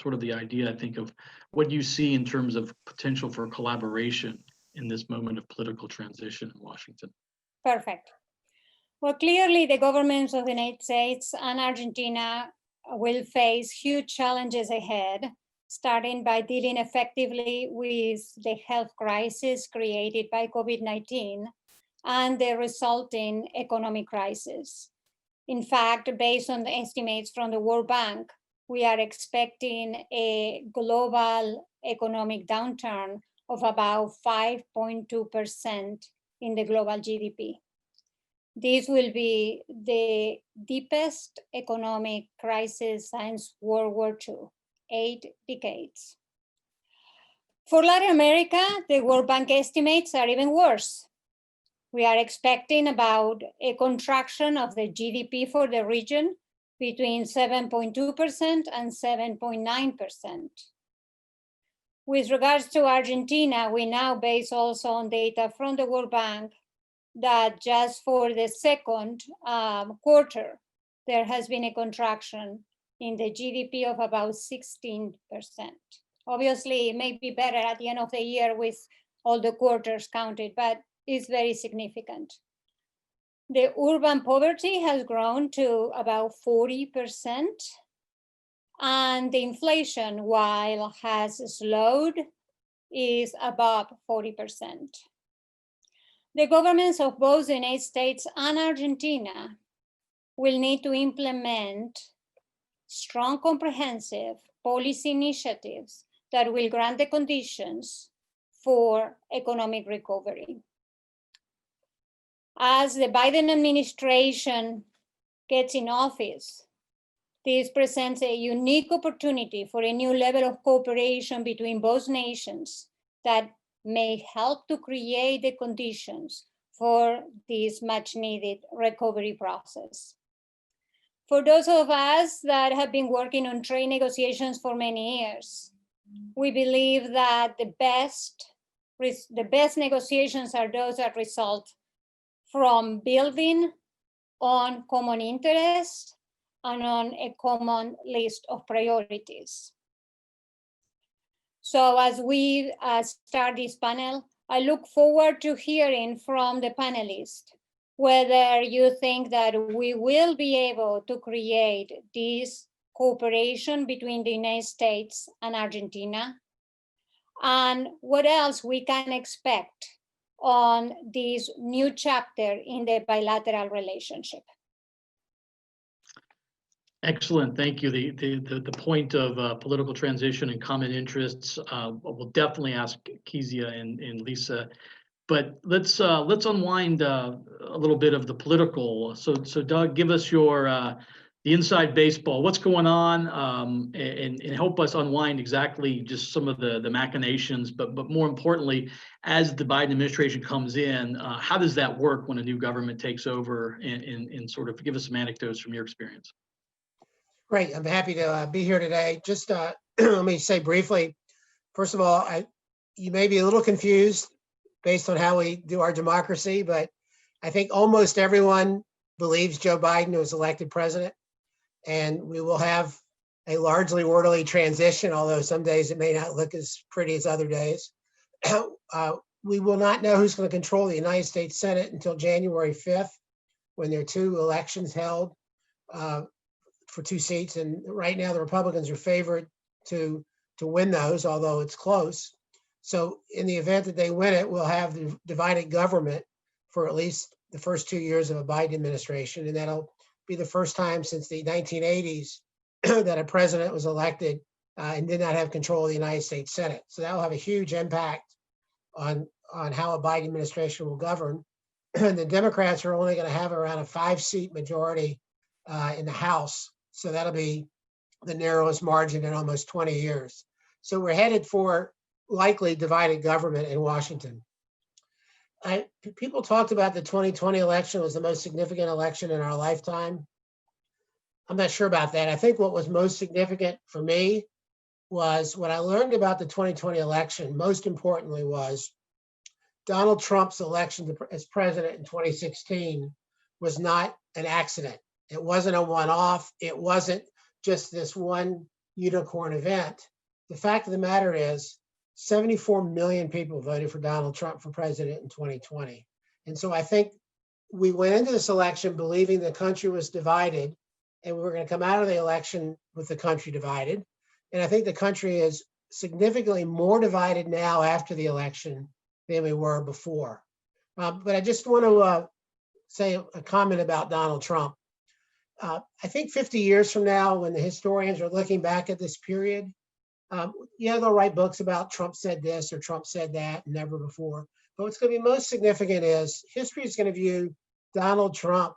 sort of the idea, I think, of what you see in terms of potential for collaboration in this moment of political transition in Washington. Perfect. Well, clearly the governments of the United States and Argentina will face huge challenges ahead, starting by dealing effectively with the health crisis created by COVID-19 and the resulting economic crisis. In fact, based on the estimates from the World Bank, we are expecting a global economic downturn of about 5.2% in the global GDP. This will be the deepest economic crisis since World War II, 8 decades. For Latin America, the World Bank estimates are even worse. We are expecting about a contraction of the GDP for the region between 7.2% and 7.9%. With regards to Argentina, we now base also on data from the World Bank that just for the second quarter, there has been a contraction in the GDP of about 16%. Obviously, it may be better at the end of the year with all the quarters counted, but it's very significant. The urban poverty has grown to about 40%, and the inflation, while has slowed, is above 40%. The governments of both the United States and Argentina will need to implement strong, comprehensive policy initiatives that will grant the conditions for economic recovery. As the Biden administration gets in office, this presents a unique opportunity for a new level of cooperation between both nations that may help to create the conditions for this much needed recovery process. For those of us that have been working on trade negotiations for many years, we believe that the best negotiations are those that result from building on common interests and on a common list of priorities. So as we start this panel, I look forward to hearing from the panelists whether you think that we will be able to create this cooperation between the United States and Argentina, and what else we can expect on this new chapter in the bilateral relationship. Excellent, thank you. The point of political transition and common interests, we'll definitely ask Kezia and Lisa, but let's unwind a little bit of the political. So Doug, give us your the inside baseball. What's going on, and help us unwind exactly just some of the machinations. But more importantly, as the Biden administration comes in, how does that work when a new government takes over? And sort of give us some anecdotes from your experience. Great, I'm happy to be here today. Just let me say briefly, first of all, you may be a little confused based on how we do our democracy, but I think almost everyone believes Joe Biden was elected president, and we will have a largely orderly transition, although some days it may not look as pretty as other days. We will not know who's going to control the United States Senate until January 5th, when there are 2 elections held for 2 seats, and right now the Republicans are favored to win those, although it's close. So in the event that they win it, we'll have the divided government for at least the first 2 years of a Biden administration, and that'll be the first time since the 1980s that a president was elected and did not have control of the United States Senate. So that will have a huge impact on how a Biden administration will govern. The Democrats are only going to have around a 5-seat majority in the House. So that'll be the narrowest margin in almost 20 years. So we're headed for likely divided government in Washington. People talked about the 2020 election was the most significant election in our lifetime. I'm not sure about that. I think what was most significant for me was what I learned about the 2020 election, most importantly, was Donald Trump's election as president in 2016 was not an accident. It wasn't a one-off. It wasn't just this one unicorn event. The fact of the matter is 74 million people voted for Donald Trump for president in 2020. And so I think we went into this election believing the country was divided and we were going to come out of the election with the country divided. And I think the country is significantly more divided now after the election than we were before. But I just want to say a comment about Donald Trump. I think 50 years from now, when the historians are looking back at this period, yeah, they'll write books about Trump said this or Trump said that, never before. But what's going to be most significant is history is going to view Donald Trump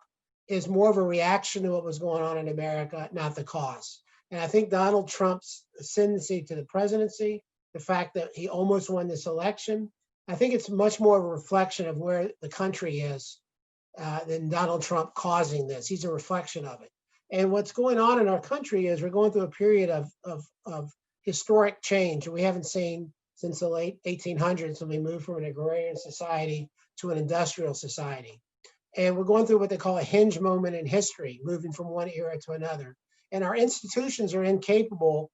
as more of a reaction to what was going on in America, not the cause. And I think Donald Trump's ascendancy to the presidency, the fact that he almost won this election, I think it's much more of a reflection of where the country is than Donald Trump causing this. He's a reflection of it. And what's going on in our country is we're going through a period of historic change we haven't seen since the late 1800s when we moved from an agrarian society to an industrial society. And we're going through what they call a hinge moment in history, moving from one era to another. And our institutions are incapable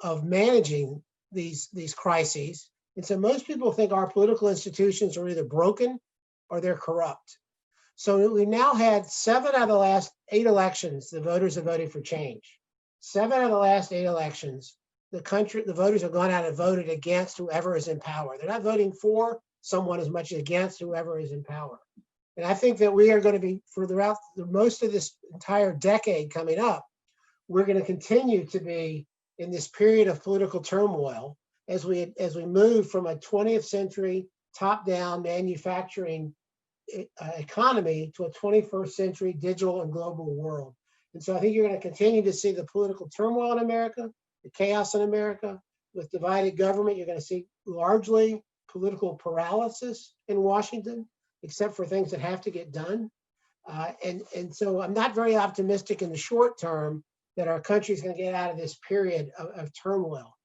of managing these crises. And so most people think our political institutions are either broken or they're corrupt. So we now had 7 out of the last 8 elections, the voters have voted for change. 7 out of the last 8 elections, the voters have gone out and voted against whoever is in power. They're not voting for someone as much as against whoever is in power. And I think that we are going to be, throughout most of this entire decade coming up, we're going to continue to be in this period of political turmoil as we move from a 20th century top-down manufacturing economy to a 21st century digital and global world. And so I think you're going to continue to see the political turmoil in America, the chaos in America. With divided government, you're going to see largely political paralysis in Washington, except for things that have to get done. And so I'm not very optimistic in the short term that our country is going to get out of this period of turmoil.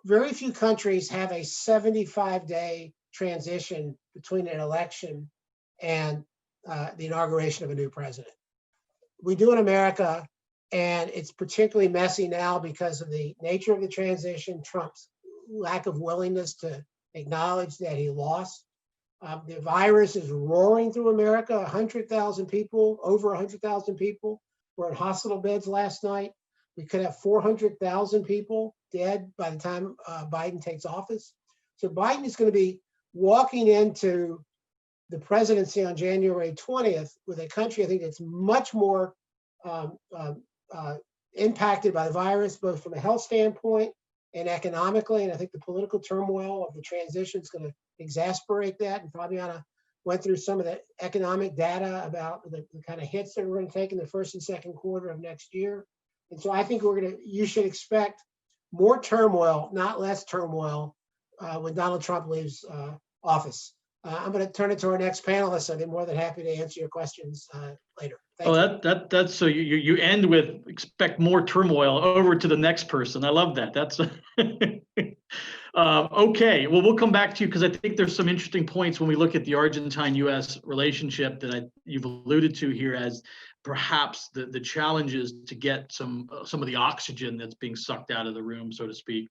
Very few countries have a 75-day transition between an election and the inauguration of a new president. We do in America, and it's particularly messy now because of the nature of the transition, Trump's lack of willingness to acknowledge that he lost. The virus is roaring through America. 100,000 people, over 100,000 people were in hospital beds last night. We could have 400,000 people dead by the time Biden takes office. So Biden is going to be walking into the presidency on January 20th with a country, I think, that's much more impacted by the virus, both from a health standpoint and economically. And I think the political turmoil of the transition is going to exasperate that. And Fabiana went through some of the economic data about the kind of hits that we're going to take in the first and second quarter of next year. And so I think you should expect more turmoil, not less turmoil, when Donald Trump leaves office. I'm going to turn it to our next panelist. I'd be more than happy to answer your questions later. Thank you. That's so you end with expect more turmoil over to the next person. I love that. That's okay. Well, we'll come back to you because I think there's some interesting points when we look at the Argentine-U.S. relationship that you've alluded to here as perhaps the challenges to get some of the oxygen that's being sucked out of the room, so to speak.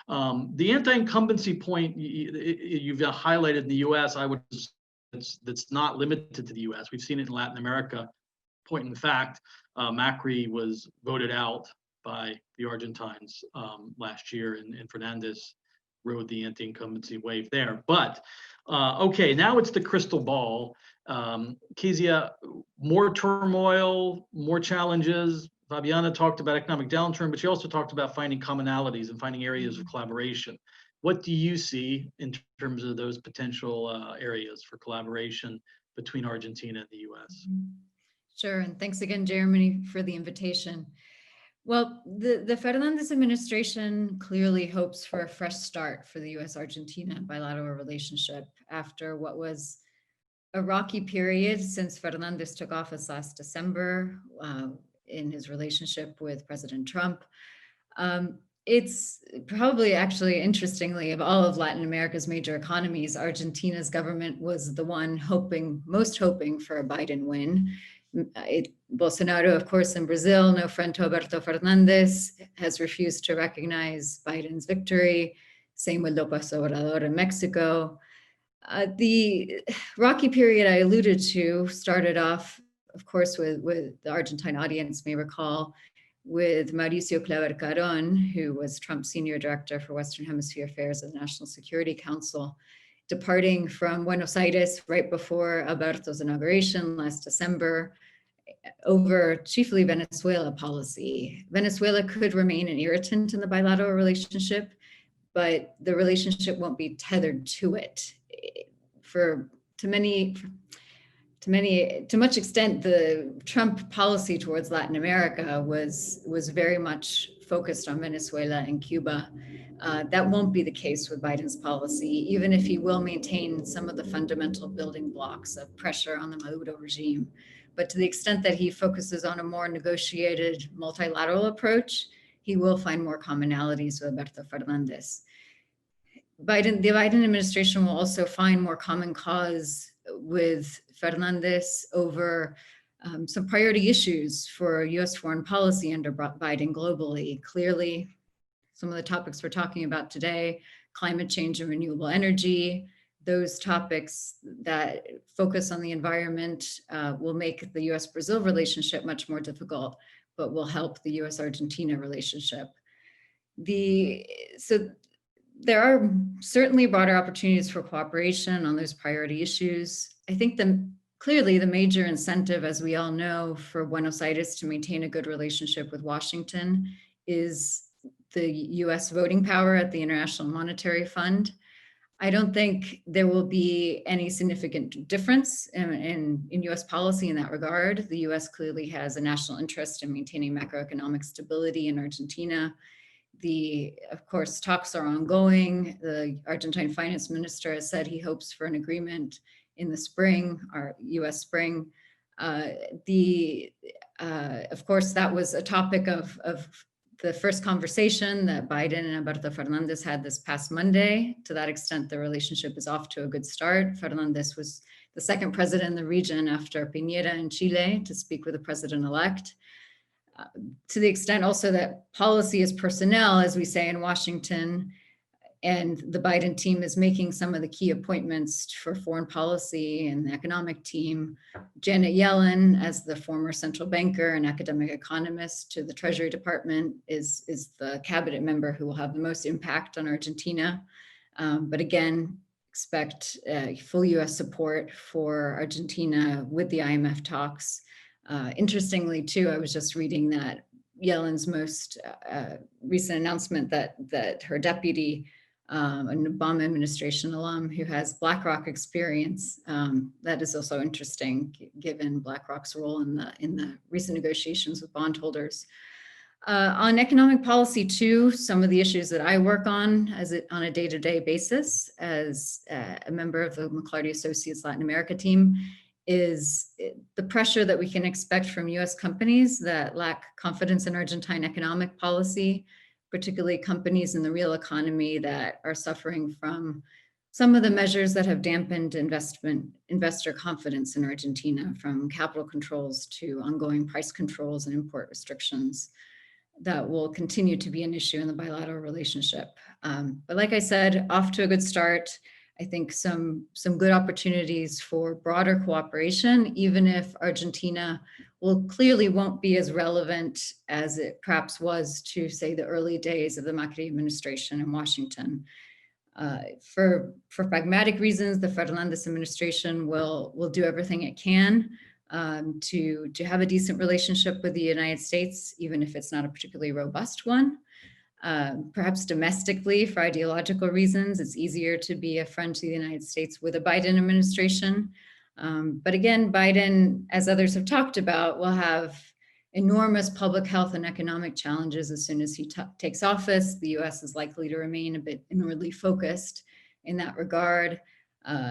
The anti-incumbency point you've highlighted in the U.S., that's not limited to the U.S. We've seen it in Latin America. Point in fact, Macri was voted out by the Argentines last year, and Fernandez rode the anti-incumbency wave there. But okay, now it's the crystal ball. Kezia, more turmoil, more challenges. Fabiana talked about economic downturn, but she also talked about finding commonalities and finding areas of collaboration. What do you see in terms of those potential areas for collaboration between Argentina and the U.S.? Sure, and thanks again, Jeremy, for the invitation. Well, the Fernandez administration clearly hopes for a fresh start for the U.S.-Argentina bilateral relationship after what was a rocky period since Fernandez took office last December in his relationship with President Trump. It's probably actually, interestingly, of all of Latin America's major economies, Argentina's government was the one most hoping for a Biden win. Bolsonaro, of course, in Brazil, no friend to Alberto Fernandez, has refused to recognize Biden's victory. Same with López Obrador in Mexico. The rocky period I alluded to started off, of course, with the Argentine audience may recall, with Mauricio Claver Caron, who was Trump's senior director for Western Hemisphere Affairs at the National Security Council, departing from Buenos Aires right before Alberto's inauguration last December over chiefly Venezuela policy. Venezuela could remain an irritant in the bilateral relationship, but the relationship won't be tethered to it. To much extent, the Trump policy towards Latin America was very much focused on Venezuela and Cuba. That won't be the case with Biden's policy, even if he will maintain some of the fundamental building blocks of pressure on the Maduro regime. But to the extent that he focuses on a more negotiated multilateral approach, he will find more commonalities with Alberto Fernandez. The Biden administration will also find more common cause with Fernandez over some priority issues for US foreign policy under Biden globally. Clearly, some of the topics we're talking about today, climate change and renewable energy, those topics that focus on the environment will make the US-Brazil relationship much more difficult, but will help the US-Argentina relationship. So there are certainly broader opportunities for cooperation on those priority issues. I think clearly the major incentive, as we all know, for Buenos Aires to maintain a good relationship with Washington is the US voting power at the International Monetary Fund. I don't think there will be any significant difference in US policy in that regard. The US clearly has a national interest in maintaining macroeconomic stability in Argentina. Of course, talks are ongoing. The Argentine finance minister has said he hopes for an agreement in the spring, or US spring. Of course, that was a topic of the first conversation that Biden and Alberto Fernandez had this past Monday. To that extent, the relationship is off to a good start. Fernandez was the second president in the region after Piñera in Chile to speak with the president-elect. To the extent also that policy is personnel, as we say in Washington, and the Biden team is making some of the key appointments for foreign policy and the economic team. Janet Yellen, as the former central banker and academic economist to the Treasury Department, is the cabinet member who will have the most impact on Argentina. But again, expect full US support for Argentina with the IMF talks. Interestingly, too, I was just reading that Yellen's most recent announcement that her deputy, an Obama administration alum who has BlackRock experience, that is also interesting given BlackRock's role in the recent negotiations with bondholders. On economic policy, too, some of the issues that I work on on a day-to-day basis as a member of the McClarty Associates Latin America team is the pressure that we can expect from US companies that lack confidence in Argentine economic policy, particularly companies in the real economy that are suffering from some of the measures that have dampened investor confidence in Argentina, from capital controls to ongoing price controls and import restrictions that will continue to be an issue in the bilateral relationship. But like I said, off to a good start. I think some good opportunities for broader cooperation, even if Argentina clearly won't be as relevant as it perhaps was to, say, the early days of the Macri administration in Washington. For pragmatic reasons, the Fernandez administration will do everything it can to have a decent relationship with the United States, even if it's not a particularly robust one. Perhaps domestically, for ideological reasons, it's easier to be a friend to the United States with a Biden administration. But again, Biden, as others have talked about, will have enormous public health and economic challenges as soon as he takes office. The US is likely to remain a bit inwardly focused in that regard.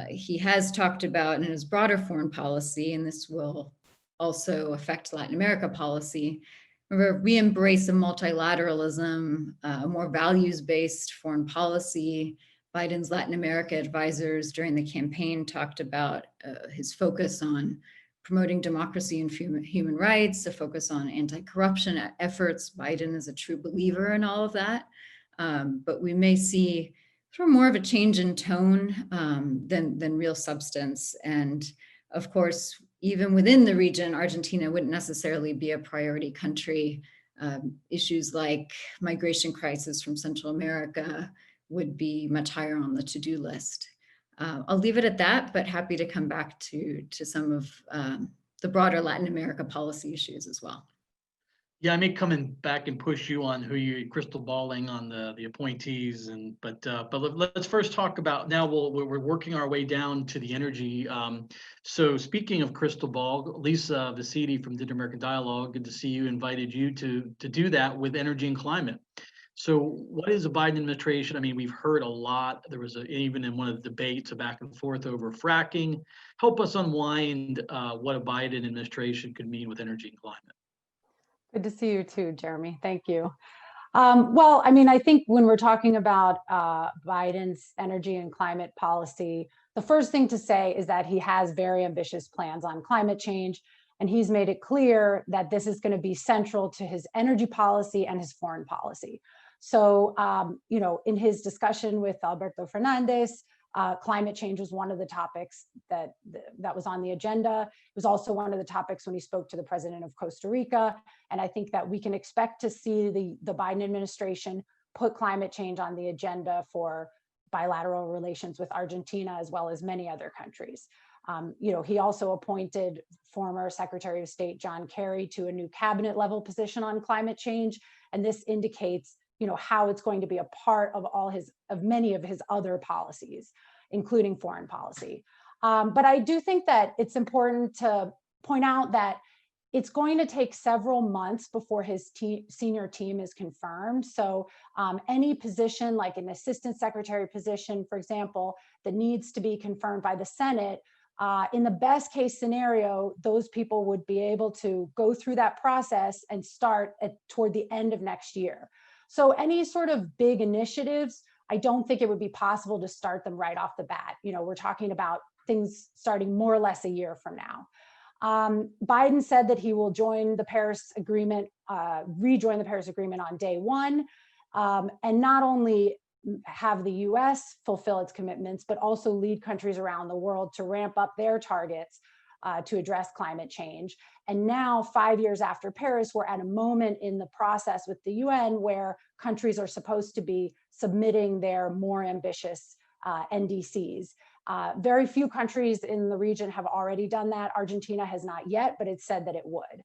He has talked about in his broader foreign policy, and this will also affect Latin America policy, we embrace a multilateralism, a more values-based foreign policy. Biden's Latin America advisors during the campaign talked about his focus on promoting democracy and human rights, a focus on anti-corruption efforts. Biden is a true believer in all of that. But we may see sort of more of a change in tone than real substance. And of course, even within the region, Argentina wouldn't necessarily be a priority country. Issues like migration crisis from Central America would be much higher on the to-do list. I'll leave it at that, but happy to come back to some of the broader Latin America policy issues as well. Yeah, I may come in back and push you on who you're crystal balling on the appointees, but let's first talk about now. We're working our way down to the energy. So speaking of crystal ball, Lisa Vasidi from the American Dialogue, good to see you. Invited you to do that with energy and climate. So what is the Biden administration? I mean, we've heard a lot. There was even in one of the debates, a back and forth over fracking. Help us unwind what a Biden administration could mean with energy and climate. Good to see you too, Jeremy. Thank you. Well, I mean, I think when we're talking about Biden's energy and climate policy, the first thing to say is that he has very ambitious plans on climate change, and he's made it clear that this is going to be central to his energy policy and his foreign policy. So, you know, in his discussion with Alberto Fernandez, climate change was one of the topics that was on the agenda. It was also one of the topics when he spoke to the president of Costa Rica. And I think that we can expect to see the Biden administration put climate change on the agenda for bilateral relations with Argentina, as well as many other countries. You know, he also appointed former Secretary of State John Kerry to a new cabinet level position on climate change. And this indicates, you know, how it's going to be a part of many of his other policies, including foreign policy. But I do think that it's important to point out that it's going to take several months before his senior team is confirmed. So any position like an assistant secretary position, for example, that needs to be confirmed by the Senate, in the best case scenario, those people would be able to go through that process and start toward the end of next year. So any sort of big initiatives, I don't think it would be possible to start them right off the bat. You know, we're talking about things starting more or less a year from now. Biden said that he will join the Paris Agreement, rejoin the Paris Agreement on day one, and not only have the US fulfill its commitments, but also lead countries around the world to ramp up their targets to address climate change. And now, 5 years after Paris, we're at a moment in the process with the UN where countries are supposed to be submitting their more ambitious NDCs. Very few countries in the region have already done that. Argentina has not yet, but it said that it would.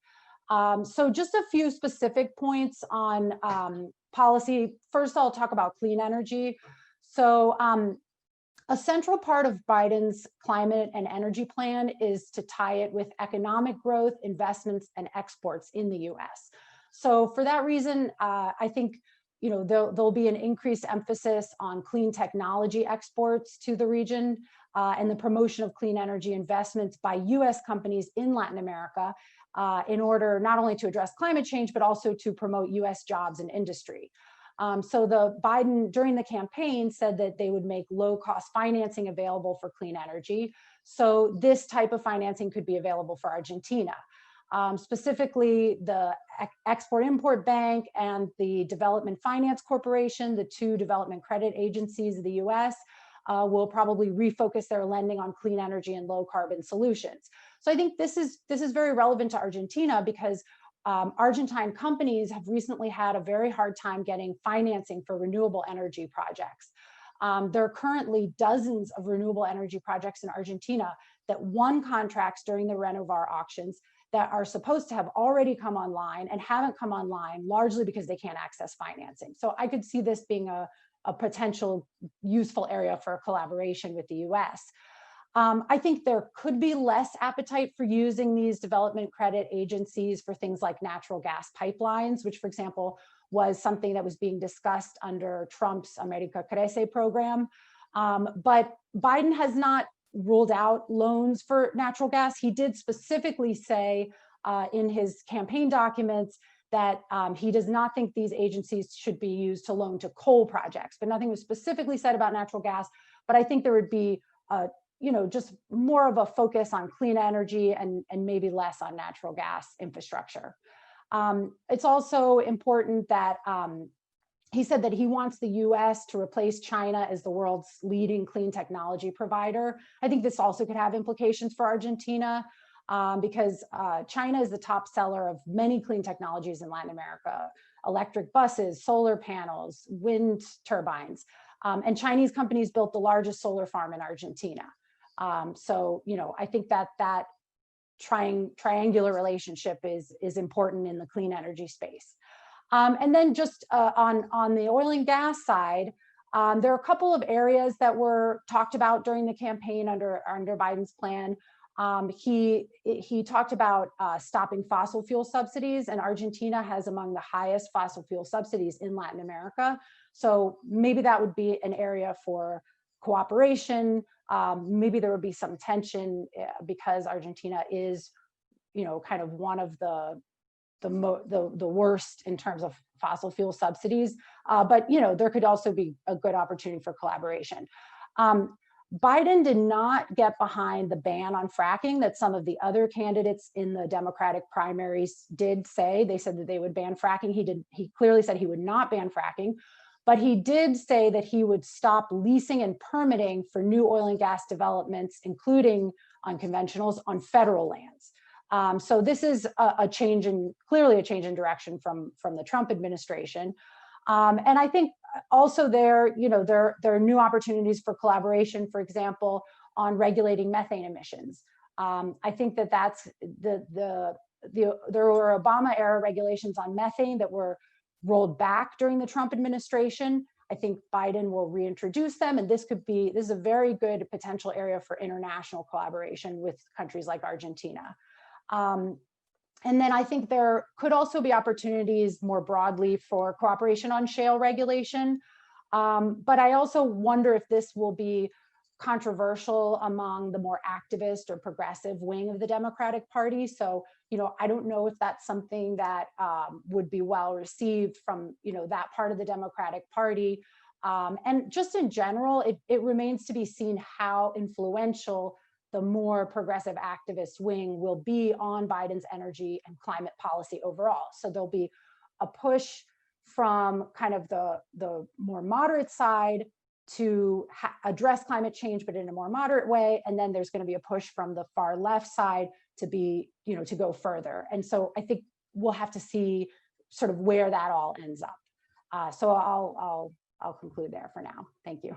So just a few specific points on policy. First, I'll talk about clean energy. So a central part of Biden's climate and energy plan is to tie it with economic growth, investments, and exports in the US. So for that reason, I think, you know, there'll be an increased emphasis on clean technology exports to the region and the promotion of clean energy investments by US companies in Latin America in order not only to address climate change, but also to promote US jobs and industry. So the Biden during the campaign said that they would make low cost financing available for clean energy. So this type of financing could be available for Argentina. Specifically, the Export-Import Bank and the Development Finance Corporation, the two development credit agencies of the US, will probably refocus their lending on clean energy and low carbon solutions. So I think this is very relevant to Argentina because Argentine companies have recently had a very hard time getting financing for renewable energy projects. There are currently dozens of renewable energy projects in Argentina that won contracts during the Renovar auctions that are supposed to have already come online and haven't come online largely because they can't access financing. So I could see this being a potential useful area for collaboration with the US. I think there could be less appetite for using these development credit agencies for things like natural gas pipelines, which, for example, was something that was being discussed under Trump's America Crece program. But Biden has not ruled out loans for natural gas. He did specifically say in his campaign documents that he does not think these agencies should be used to loan to coal projects, but nothing was specifically said about natural gas. But I think there would be just more of a focus on clean energy and maybe less on natural gas infrastructure. It's also important that he said that he wants the US to replace China as the world's leading clean technology provider. I think this also could have implications for Argentina because China is the top seller of many clean technologies in Latin America: electric buses, solar panels, wind turbines. And Chinese companies built the largest solar farm in Argentina. So, I think that triangular relationship is important in the clean energy space. And then just on the oil and gas side, there are a couple of areas that were talked about during the campaign under Biden's plan. He talked about stopping fossil fuel subsidies, and Argentina has among the highest fossil fuel subsidies in Latin America. So maybe that would be an area for cooperation. Maybe there would be some tension because Argentina is, kind of one of the worst in terms of fossil fuel subsidies. But there could also be a good opportunity for collaboration. Biden did not get behind the ban on fracking that some of the other candidates in the Democratic primaries did say. They said that they would ban fracking. He clearly said he would not ban fracking, but he did say that he would stop leasing and permitting for new oil and gas developments, including unconventionals, on federal lands. So this is clearly a change in direction from the Trump administration. And I think also there are new opportunities for collaboration, for example, on regulating methane emissions. I think that's there were Obama era regulations on methane that were rolled back during the Trump administration. I think Biden will reintroduce them, and this is a very good potential area for international collaboration with countries like Argentina. And then I think there could also be opportunities more broadly for cooperation on shale regulation. But I also wonder if this will be controversial among the more activist or progressive wing of the Democratic Party. So, I don't know if that's something that would be well received from, that part of the Democratic Party. And just in general, it remains to be seen how influential the more progressive activist wing will be on Biden's energy and climate policy overall. So there'll be a push from kind of the more moderate side to address climate change, but in a more moderate way. And then there's going to be a push from the far left side to be, to go further. And so I think we'll have to see sort of where that all ends up. So I'll conclude there for now. Thank you.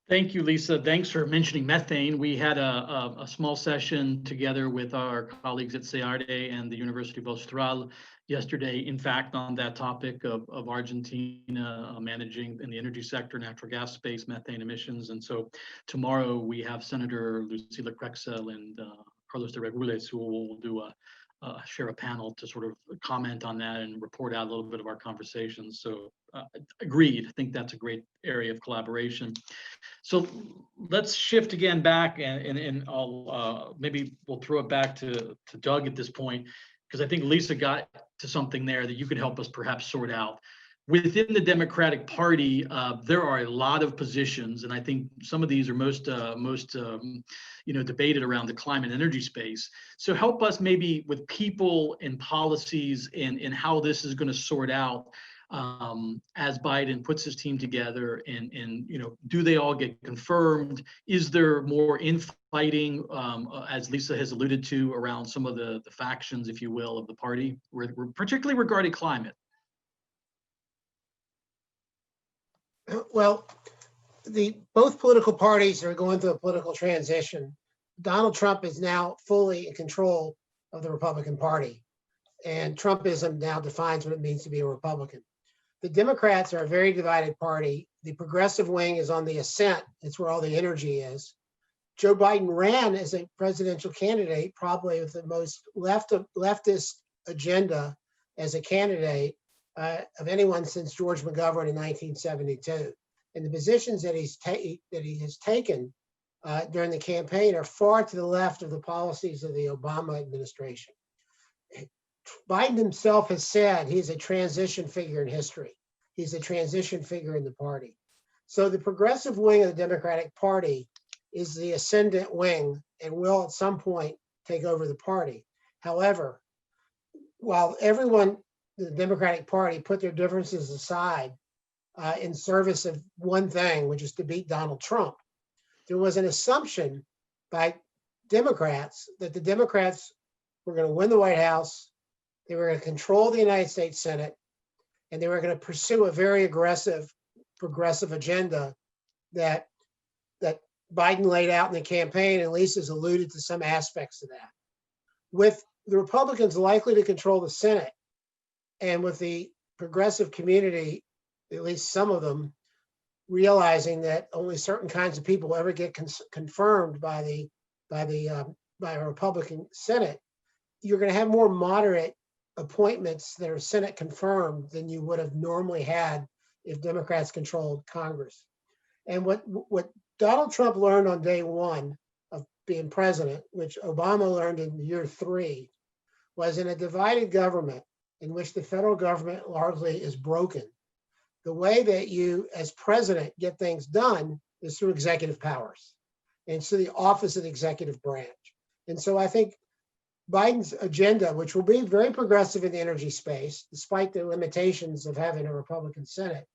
Thank you, Lisa. Thanks for mentioning methane. We had a small session together with our colleagues at CEARDE and the University of Austral yesterday, in fact, on that topic of Argentina managing in the energy sector, natural gas space, methane emissions. And so tomorrow we have Senator Lucila Crexel and Carlos de Regules who will do share a panel to sort of comment on that and report out a little bit of our conversations. So agreed, I think that's a great area of collaboration. So let's shift again back and I'll maybe we'll throw it back to Doug at this point, because I think Lisa got to something there that you could help us perhaps sort out. Within the Democratic Party, there are a lot of positions, and I think some of these are most debated around the climate energy space. So help us maybe with people and policies and how this is going to sort out as Biden puts his team together, and do they all get confirmed? Is there more infighting, as Lisa has alluded to, around some of the factions, if you will, of the party, particularly regarding climate? Well, both political parties are going through a political transition. Donald Trump is now fully in control of the Republican Party, and Trumpism now defines what it means to be a Republican. The Democrats are a very divided party. The progressive wing is on the ascent. It's where all the energy is. Joe Biden ran as a presidential candidate, probably with the most leftist agenda as a candidate of anyone since George McGovern in 1972. And the positions that he has taken during the campaign are far to the left of the policies of the Obama administration. Biden himself has said he's a transition figure in history. He's a transition figure in the party. So the progressive wing of the Democratic Party is the ascendant wing and will at some point take over the party. However, while everyone, the Democratic Party, put their differences aside in service of one thing, which is to beat Donald Trump, there was an assumption by Democrats that the Democrats were going to win the White House, they were going to control the United States Senate, and they were going to pursue a very aggressive, progressive agenda that Biden laid out in the campaign, and Lisa's alluded to some aspects of that. With the Republicans likely to control the Senate, and with the progressive community, at least some of them, realizing that only certain kinds of people ever get confirmed by a Republican Senate, you're going to have more moderate appointments that are Senate confirmed than you would have normally had if Democrats controlled Congress. And what Donald Trump learned on day one of being president, which Obama learned in year 3, was in a divided government in which the federal government largely is broken. The way that you, as president, get things done is through executive powers. And it's through the office of the executive branch. And so I think Biden's agenda, which will be very progressive in the energy space, despite the limitations of having a Republican Senate,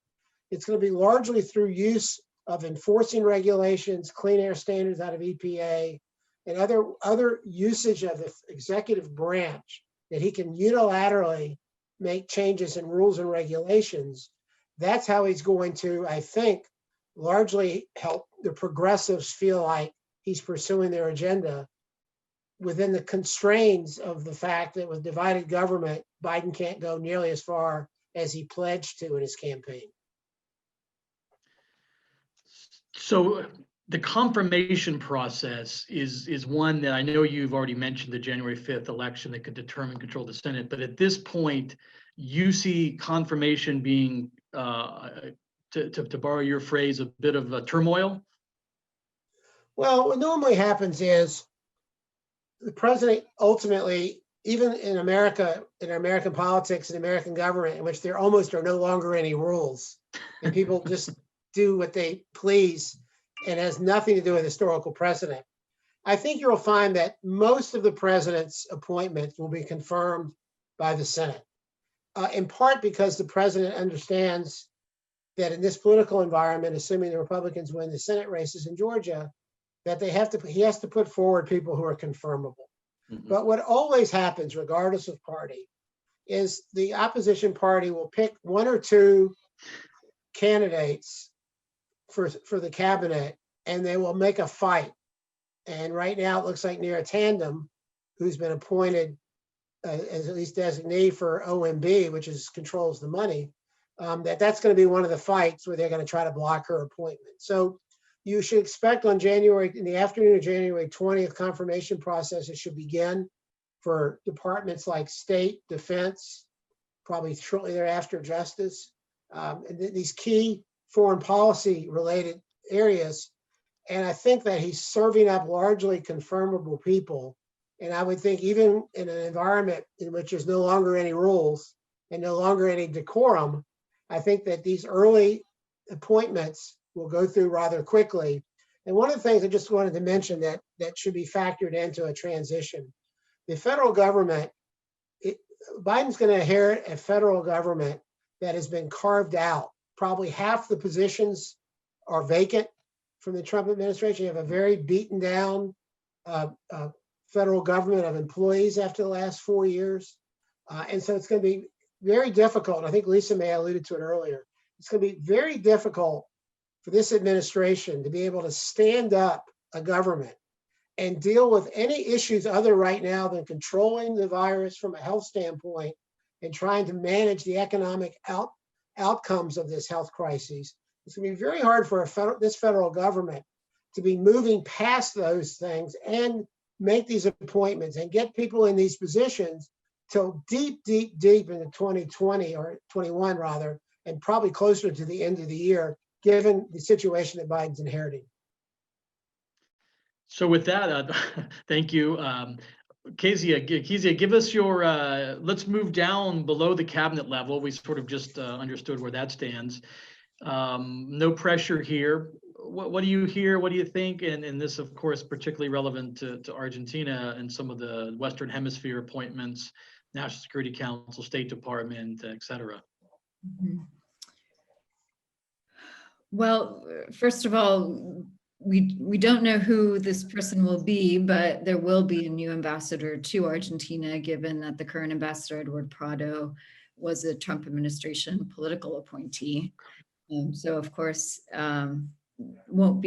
it's going to be largely through use of enforcing regulations, clean air standards out of EPA, and other usage of the executive branch that he can unilaterally make changes in rules and regulations. That's how he's going to, I think, largely help the progressives feel like he's pursuing their agenda within the constraints of the fact that with divided government, Biden can't go nearly as far as he pledged to in his campaign. So the confirmation process is one that I know you've already mentioned, the January 5th election that could determine control of the Senate. But at this point, you see confirmation being, to borrow your phrase, a bit of a turmoil? Well, what normally happens is the president ultimately, even in America, in American politics and American government, in which there almost are no longer any rules, and people just do what they please and has nothing to do with historical precedent. I think you'll find that most of the president's appointments will be confirmed by the Senate, in part because the president understands that in this political environment, assuming the Republicans win the Senate races in Georgia, that he has to put forward people who are confirmable. Mm-hmm. But what always happens, regardless of party, is the opposition party will pick one or two candidates for the cabinet, and they will make a fight. And right now it looks like Neera Tandem, who's been appointed as at least designee for OMB, which controls the money, that's going to be one of the fights where they're going to try to block her appointment. So you should expect in the afternoon of January 20th, confirmation processes should begin for departments like State, Defense, probably shortly thereafter Justice, and these key foreign policy related areas. And I think that he's serving up largely confirmable people. And I would think even in an environment in which there's no longer any rules and no longer any decorum, I think that these early appointments will go through rather quickly. And one of the things I just wanted to mention that should be factored into a transition, the federal government, Biden's going to inherit a federal government that has been carved out. Probably half the positions are vacant from the Trump administration. You have a very beaten down federal government of employees after the last 4 years. And so it's going to be very difficult. I think Lisa May alluded to it earlier. It's going to be very difficult for this administration to be able to stand up a government and deal with any issues other right now than controlling the virus from a health standpoint and trying to manage the economic outcomes of this health crisis. It's going to be very hard for this federal government to be moving past those things and make these appointments and get people in these positions till deep into 2020 or 21 rather, and probably closer to the end of the year, given the situation that Biden's inheriting. So with that, thank you. Kezia, give us your, let's move down below the cabinet level. We sort of just understood where that stands. No pressure here. what do you hear? What do you think? And this, of course, particularly relevant to Argentina and some of the Western Hemisphere appointments, National Security Council, State Department, et cetera. Mhm. Well, first of all, we don't know who this person will be, but there will be a new ambassador to Argentina, given that the current ambassador, Edward Prado, was a Trump administration political appointee. So of course, we'll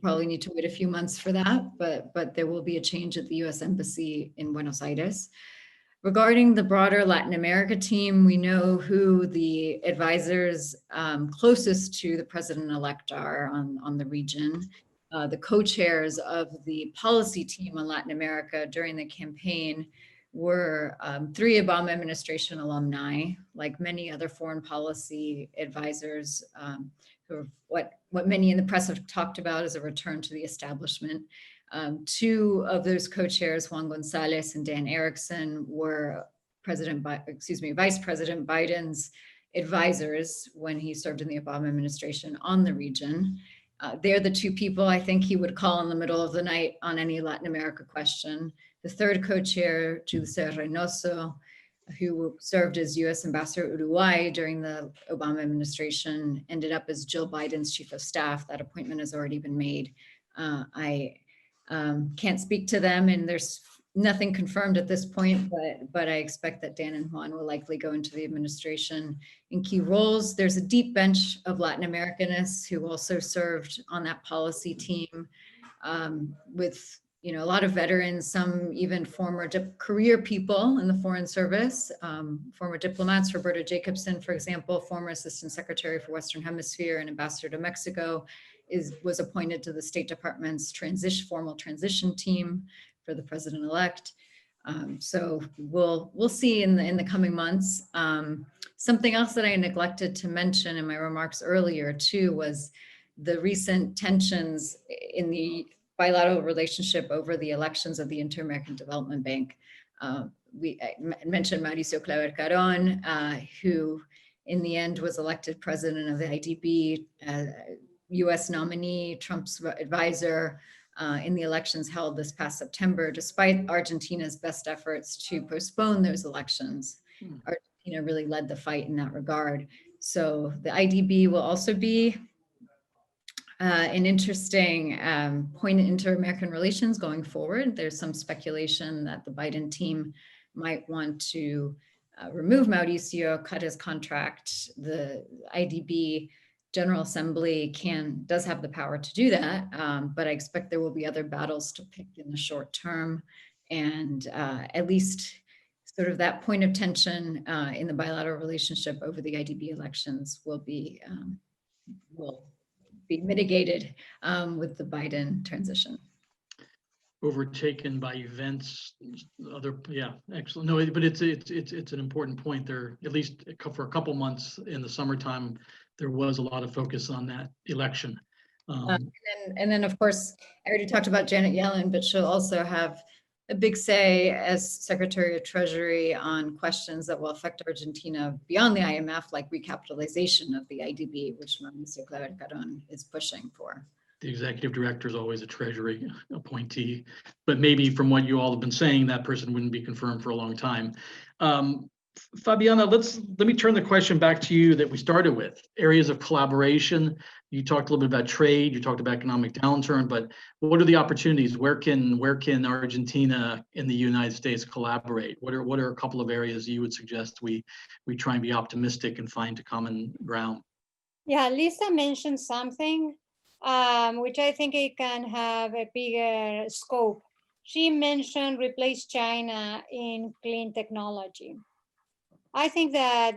probably need to wait a few months for that, but there will be a change at the US Embassy in Buenos Aires. Regarding the broader Latin America team, we know who the advisors closest to the president-elect are on the region. The co-chairs of the policy team on Latin America during the campaign were 3 Obama administration alumni, like many other foreign policy advisors who are what many in the press have talked about as a return to the establishment. 2 of those co-chairs, Juan Gonzalez and Dan Erickson, were Vice President Biden's advisors when he served in the Obama administration on the region. They're the 2 people I think he would call in the middle of the night on any Latin America question. The 3rd co-chair, Dulce Reynoso, who served as U.S. Ambassador to Uruguay during the Obama administration, ended up as Jill Biden's chief of staff. That appointment has already been made. I can't speak to them, and there's nothing confirmed at this point, but I expect that Dan and Juan will likely go into the administration in key roles. There's a deep bench of Latin Americanists who also served on that policy team, with a lot of veterans, some even former career people in the Foreign Service, former diplomats. Roberta Jacobson, for example, former Assistant Secretary for Western Hemisphere and Ambassador to Mexico, was appointed to the State Department's formal transition team for the president-elect. So we'll see in the coming months. Something else that I neglected to mention in my remarks earlier too was the recent tensions in the bilateral relationship over the elections of the Inter-American Development Bank. I mentioned Mauricio Claver Caron, who in the end was elected president of the IDB, US nominee, Trump's advisor in the elections held this past September, despite Argentina's best efforts to postpone those elections. Argentina really led the fight in that regard. So the IDB will also be an interesting point in inter-American relations going forward. There's some speculation that the Biden team might want to remove Mauricio, cut his contract. The IDB General Assembly does have the power to do that, but I expect there will be other battles to pick in the short term, and at least sort of that point of tension in the bilateral relationship over the IDB elections will be mitigated with the Biden transition. Overtaken by events, excellent. No, but it's an important point there. At least for a couple months in the summertime, there was a lot of focus on that election. And then, of course, I already talked about Janet Yellen, but she'll also have a big say as Secretary of Treasury on questions that will affect Argentina beyond the IMF, like recapitalization of the IDB, which Mauricio Claver Caron is pushing for. The executive director is always a Treasury appointee, but maybe from what you all have been saying, that person wouldn't be confirmed for a long time. Fabiana, let me turn the question back to you that we started with. Areas of collaboration. You talked a little bit about trade. You talked about economic downturn, but what are the opportunities? Where can Argentina and the United States collaborate? What are a couple of areas you would suggest we try and be optimistic and find a common ground? Yeah, Lisa mentioned something which I think it can have a bigger scope. She mentioned replace China in clean technology. I think that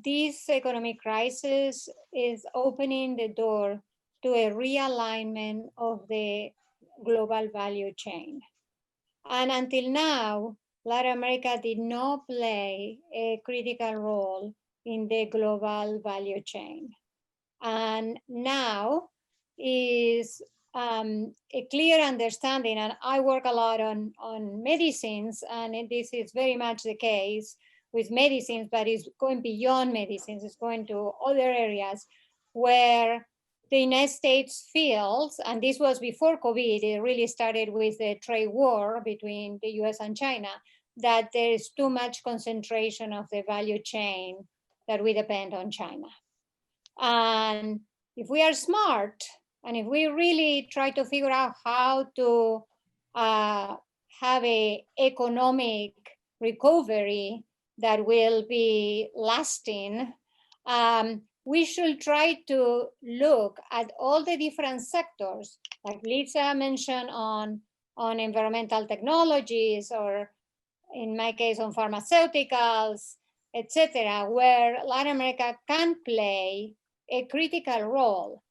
this economic crisis is opening the door to a realignment of the global value chain. And until now, Latin America did not play a critical role in the global value chain. And now is a clear understanding, and I work a lot on medicines, and this is very much the case with medicines, but it's going beyond medicines. It's going to other areas where the United States feels, and this was before COVID, it really started with the trade war between the US and China, that there is too much concentration of the value chain that we depend on China. And if we are smart, and if we really try to figure out how to have an economic recovery that will be lasting, we should try to look at all the different sectors, like Lisa mentioned on environmental technologies, or in my case on pharmaceuticals, etc., where Latin America can play a critical role.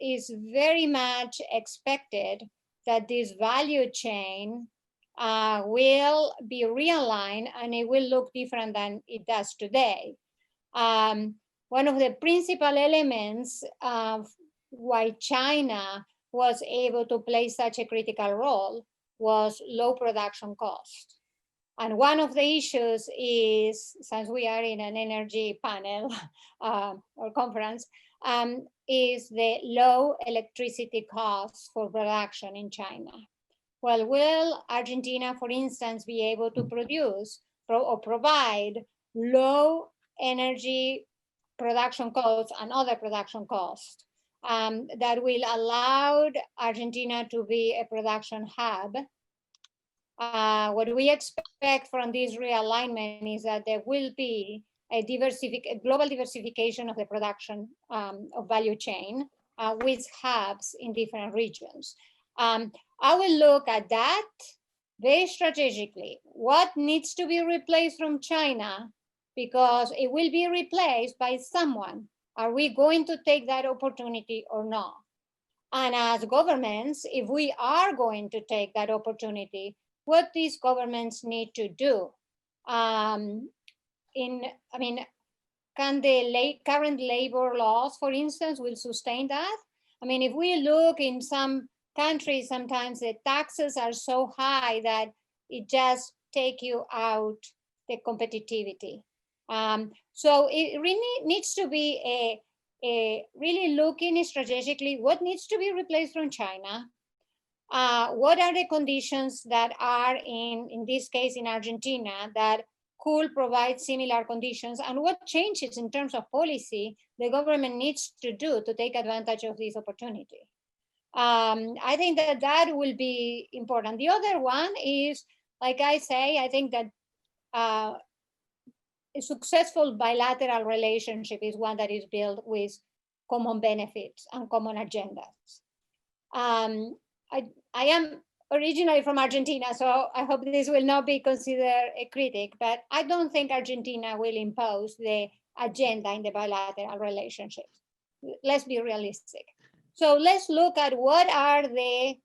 Is very much expected that this value chain will be realigned, and it will look different than it does today. One of the principal elements of why China was able to play such a critical role was low production cost. And one of the issues is, since we are in an energy panel or conference, is the low electricity costs for production in China. Well, will Argentina, for instance, be able to produce or provide low energy production costs and other production costs that will allow Argentina to be a production hub? What we expect from this realignment is that there will be a global diversification of the production of value chain with hubs in different regions. I will look at that very strategically. What needs to be replaced from China, because it will be replaced by someone. Are we going to take that opportunity or not? And as governments, if we are going to take that opportunity, what these governments need to do? Can the current labor laws, for instance, will sustain that? I mean, if we look in some countries, sometimes the taxes are so high that it just take you out the competitivity. So it really needs to be a really looking strategically what needs to be replaced from China. What are the conditions that are in this case in Argentina that could provide similar conditions, and what changes in terms of policy the government needs to do to take advantage of this opportunity? I think that will be important. The other one is, like I say, I think that a successful bilateral relationship is one that is built with common benefits and common agendas. I am originally from Argentina, so I hope this will not be considered a critic, but I don't think Argentina will impose the agenda in the bilateral relationships. Let's be realistic. So let's look at what are the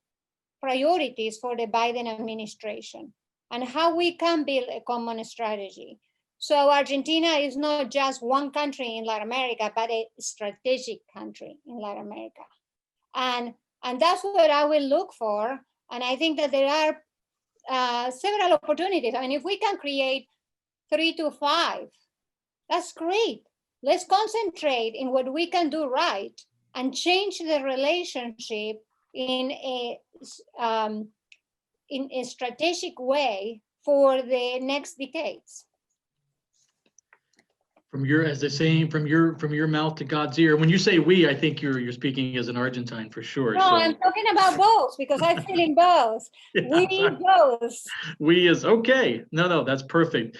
priorities for the Biden administration and how we can build a common strategy. So Argentina is not just one country in Latin America, but a strategic country in Latin America. And that's what I will look for. And I think that there are several opportunities. I mean, if we can create 3 to 5, that's great. Let's concentrate in what we can do right and change the relationship in a strategic way for the next decades. From your, as they say, from your mouth to God's ear. When you say we, I think you're speaking as an Argentine for sure. No, so. I'm talking about both because I feel in both. Yeah. We both. We is okay. No, that's perfect.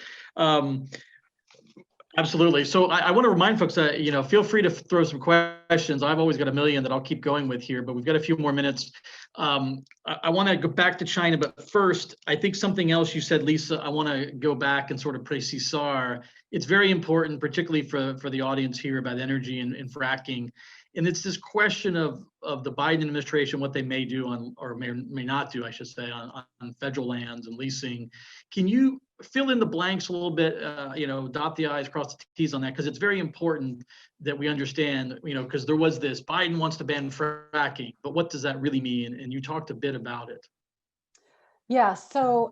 Absolutely. So I want to remind folks that, feel free to throw some questions. I've always got a million that I'll keep going with here, but we've got a few more minutes. I want to go back to China, but first, I think something else you said, Lisa, I want to go back and sort of precisar. It's very important, particularly for the audience here, about energy and fracking. And it's this question of the Biden administration, what they may do on, or may not do, I should say, on federal lands and leasing. Can you fill in the blanks a little bit, dot the I's, cross the T's on that? Because it's very important that we understand, because there was this, Biden wants to ban fracking, but what does that really mean? And you talked a bit about it. Yeah, so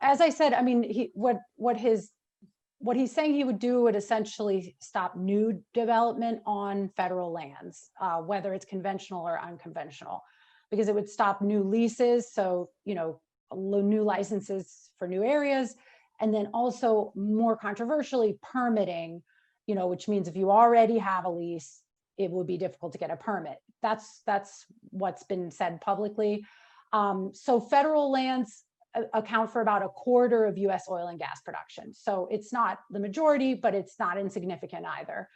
as I said, I mean, what his what he's saying he would do would essentially stop new development on federal lands, whether it's conventional or unconventional, because it would stop new leases. So, new licenses for new areas. And then also more controversially, permitting, which means if you already have a lease, it would be difficult to get a permit. That's what's been said publicly. So federal lands account for about a quarter of US oil and gas production. So it's not the majority, but it's not insignificant either.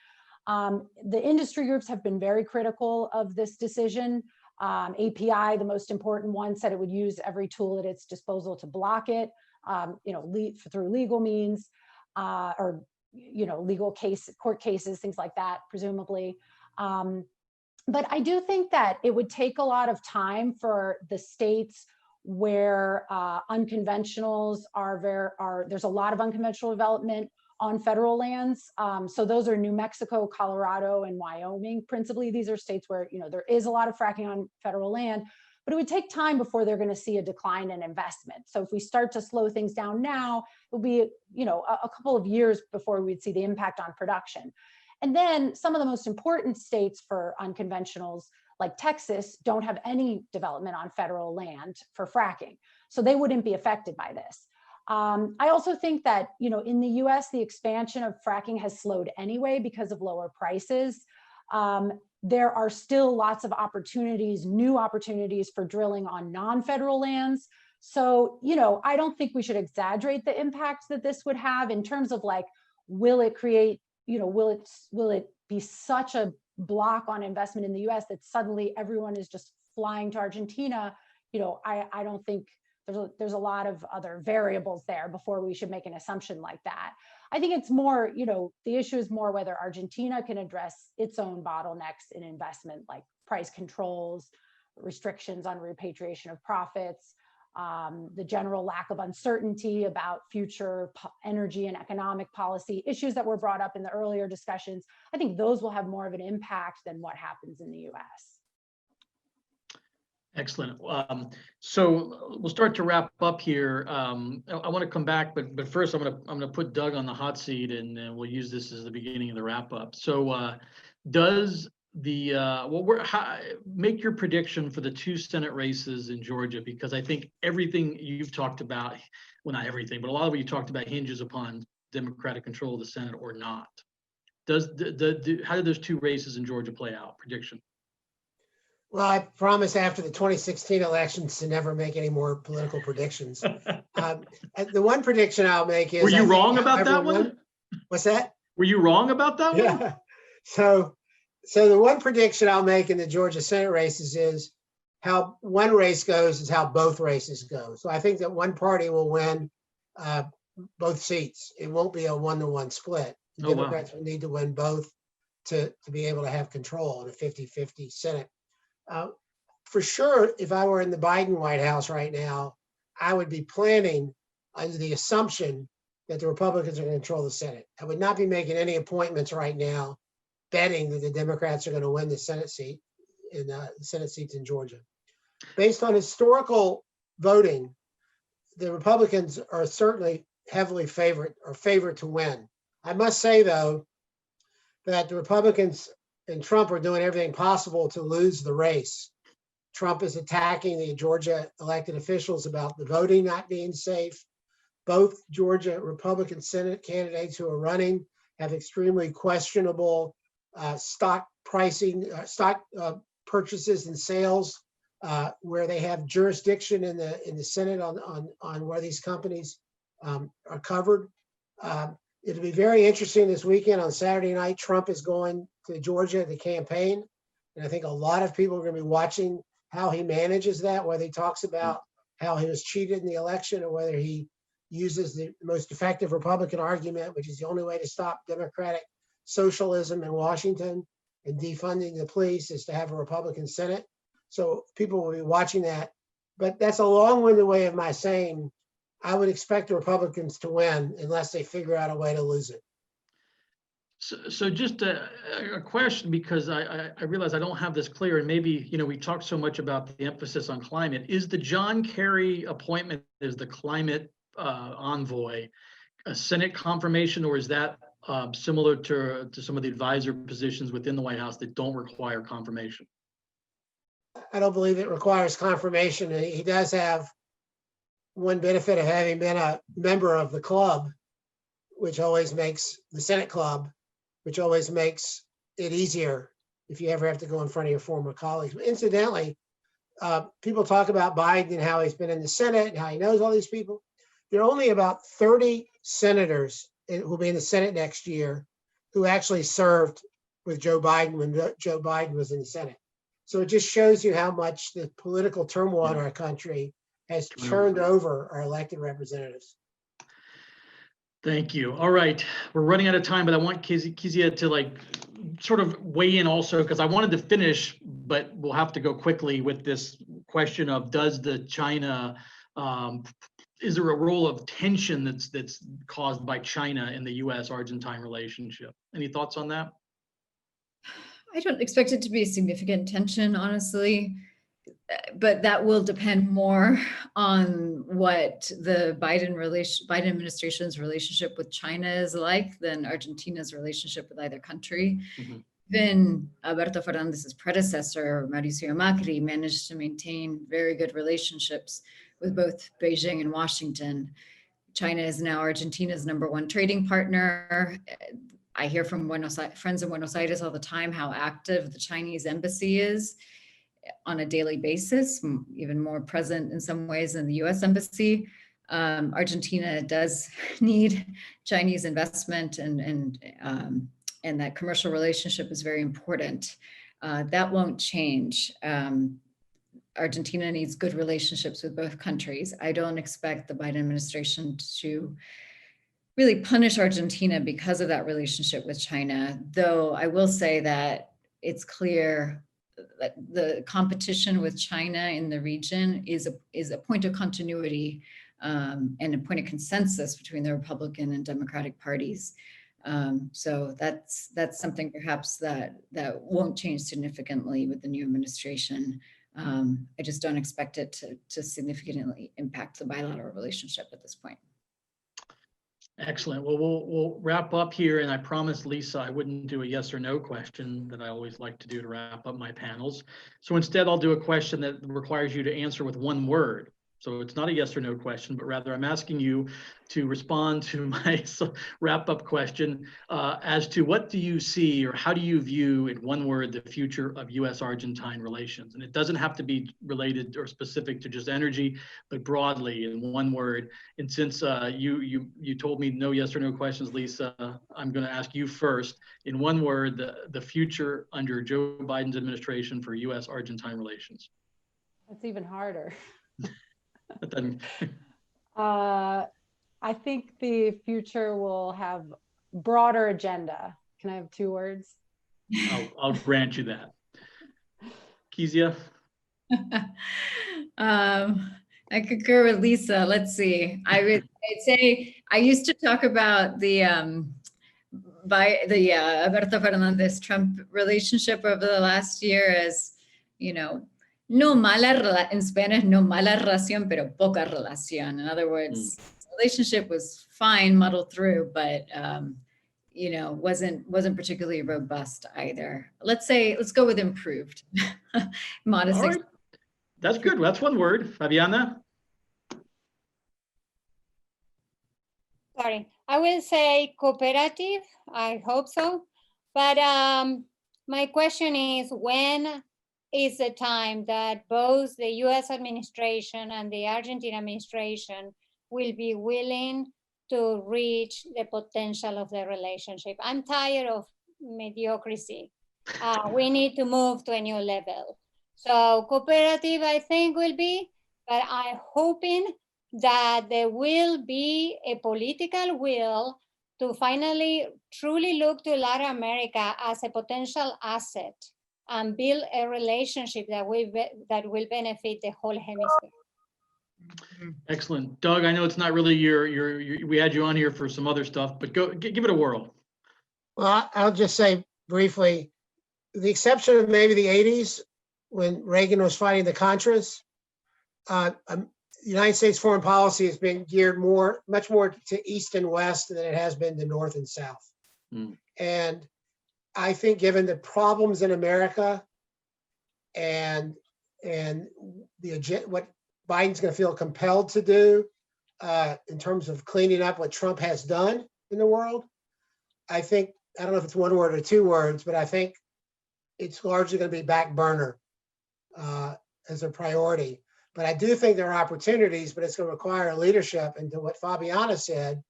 The industry groups have been very critical of this decision. API, the most important one, said it would use every tool at its disposal to block it, through legal means, or legal court cases, things like that, presumably. But I do think that it would take a lot of time for the states where unconventionals there's a lot of unconventional development on federal lands. So those are New Mexico, Colorado, and Wyoming. Principally, these are states where there is a lot of fracking on federal land, but it would take time before they're going to see a decline in investment. So if we start to slow things down now, it'll be a couple of years before we'd see the impact on production. And then some of the most important states for unconventionals, like Texas, don't have any development on federal land for fracking. So they wouldn't be affected by this. I also think that, in the US, the expansion of fracking has slowed anyway because of lower prices. There are still lots of opportunities, new opportunities for drilling on non-federal lands. So, I don't think we should exaggerate the impact that this would have in terms of will it create, will it be such a block on investment in the US that suddenly everyone is just flying to Argentina? I don't think there's a lot of other variables there before we should make an assumption like that. I think it's more, the issue is more whether Argentina can address its own bottlenecks in investment, like price controls, restrictions on repatriation of profits, the general lack of uncertainty about future energy and economic policy issues that were brought up in the earlier discussions. I think those will have more of an impact than what happens in the US. Excellent. So we'll start to wrap up here. I want to come back, but first I'm going to put Doug on the hot seat, and we'll use this as the beginning of the wrap up. So does the make your prediction for the 2 Senate races in Georgia, because I think everything you've talked about, well, not everything, but a lot of what you talked about hinges upon Democratic control of the Senate or not. How do those 2 races in Georgia play out? Prediction. Well, I promise after the 2016 elections to never make any more political predictions. The one prediction I'll make is— Were you wrong about that one? What's that? Were you wrong about that one? Yeah. So the one prediction I'll make in the Georgia Senate races is how one race goes is how both races go. So I think that one party will win both seats. It won't be a 1-to-1 split. The Democrats will need to win both to be able to have control in a 50-50 Senate. For sure, if I were in the Biden White House right now, I would be planning under the assumption that the Republicans are going to control the Senate. I would not be making any appointments right now betting that the Democrats are going to win the Senate seat in the Senate seats in Georgia. Based on historical voting, the Republicans are certainly heavily favored to win. I must say, though, that the Republicans and Trump are doing everything possible to lose the race. Trump is attacking the Georgia elected officials about the voting not being safe. Both Georgia Republican Senate candidates who are running have extremely questionable stock pricing, stock purchases and sales, where they have jurisdiction in the Senate on where these companies are covered. It'll be very interesting this weekend. On Saturday night, Trump is going to Georgia to campaign. And I think a lot of people are going to be watching how he manages that, whether he talks about how he was cheated in the election or whether he uses the most effective Republican argument, which is the only way to stop Democratic socialism in Washington and defunding the police is to have a Republican Senate. So people will be watching that. But that's a long-winded way of my saying I would expect the Republicans to win unless they figure out a way to lose it. So just a question, because I realize I don't have this clear, and maybe, we talked so much about the emphasis on climate. Is the John Kerry appointment as the climate envoy a Senate confirmation, or is that similar to some of the advisor positions within the White House that don't require confirmation? I don't believe it requires confirmation. He does have one benefit of having been a member of the club, which always makes the Senate club, which always makes it easier if you ever have to go in front of your former colleagues. But incidentally, people talk about Biden and how he's been in the Senate and how he knows all these people. There are only about 30 senators who will be in the Senate next year who actually served with Joe Biden when Joe Biden was in the Senate. So it just shows you how much the political turmoil in our country has turned over our elected representatives. Thank you. All right, we're running out of time, but I want Kezia to sort of weigh in also, because I wanted to finish, but we'll have to go quickly with this question of, does the China, is there a role of tension that's caused by China in the U.S.-Argentine relationship? Any thoughts on that? I don't expect it to be a significant tension, honestly, but that will depend more on what the Biden administration's relationship with China is like than Argentina's relationship with either country. Mm-hmm. Even Alberto Fernandez's predecessor, Mauricio Macri, managed to maintain very good relationships with both Beijing and Washington. China is now Argentina's #1 trading partner. I hear from friends in Buenos Aires all the time how active the Chinese embassy is on a daily basis, even more present in some ways than the US embassy. Argentina does need Chinese investment, and that commercial relationship is very important. That won't change. Argentina needs good relationships with both countries. I don't expect the Biden administration to really punish Argentina because of that relationship with China, though I will say that it's clear that the competition with China in the region is a point of continuity and a point of consensus between the Republican and Democratic parties. So that's something perhaps that won't change significantly with the new administration. I just don't expect it to significantly impact the bilateral relationship at this point. Excellent. Well, we'll wrap up here, and I promised Lisa I wouldn't do a yes or no question that I always like to do to wrap up my panels. So instead, I'll do a question that requires you to answer with one word. So it's not a yes or no question, but rather I'm asking you to respond to my wrap-up question as to what do you see, or how do you view in one word the future of U.S.-Argentine relations? And it doesn't have to be related or specific to just energy, but broadly in one word. And since you told me no yes or no questions, Lisa, I'm going to ask you first. In one word, the future under Joe Biden's administration for U.S.-Argentine relations. That's even harder. I I think the future will have broader agenda. Can I have 2 words? I'll grant you that. Kezia? I concur with Lisa. Let's see. I'd say I used to talk about the Alberto Fernandez-Trump relationship over the last year as, no mala, in Spanish, no mala relación, pero poca relación. In other words, the relationship was fine, muddled through, but wasn't particularly robust either. Let's go with improved. Modest. All right. That's good. That's one word. Fabiana? Sorry, I will say cooperative. I hope so. But my question is, when is the time that both the US administration and the Argentine administration will be willing to reach the potential of the relationship? I'm tired of mediocrity. We need to move to a new level. So cooperative, I think, will be, but I'm hoping that there will be a political will to finally truly look to Latin America as a potential asset and build a relationship that will benefit the whole hemisphere. Excellent. Doug, I know it's not really we had you on here for some other stuff, but give it a whirl. Well, I'll just say briefly, the exception of maybe the 80s when Reagan was fighting the Contras, United States foreign policy has been geared much more to East and West than it has been to North and South. And I think given the problems in America and what Biden's going to feel compelled to do in terms of cleaning up what Trump has done in the world, I think, I don't know if it's one word or two words, but I think it's largely going to be back burner as a priority. But I do think there are opportunities, but it's going to require leadership. And to what Fabiana said,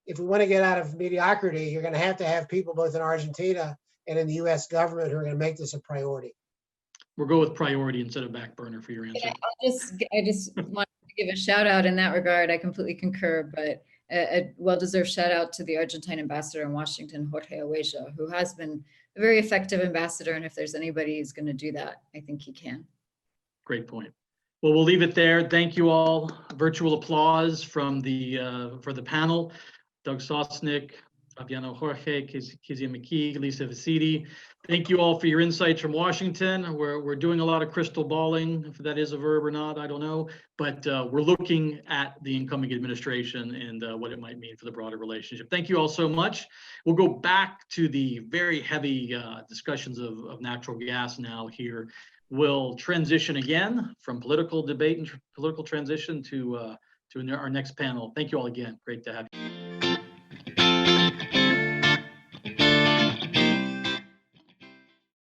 if we want to get out of mediocrity, you're going to have people both in Argentina and in the US government who are going to make this a priority. We'll go with priority instead of back burner for your answer. I just wanted to give a shout out in that regard. I completely concur, but a well-deserved shout out to the Argentine ambassador in Washington, Jorge Oeja, who has been a very effective ambassador. And if there's anybody who's going to do that, I think he can. Great point. Well, we'll leave it there. Thank you all. Virtual applause from for the panel. Doug Sosnick, Fabiano Jorge, Kizia McKee, Lisa Vasidi. Thank you all for your insights from Washington. We're doing a lot of crystal balling, if that is a verb or not, I don't know. But we're looking at the incoming administration and what it might mean for the broader relationship. Thank you all so much. We'll go back to the very heavy discussions of natural gas now here. We'll transition again from political debate and political transition to our next panel. Thank you all again. Great to have you.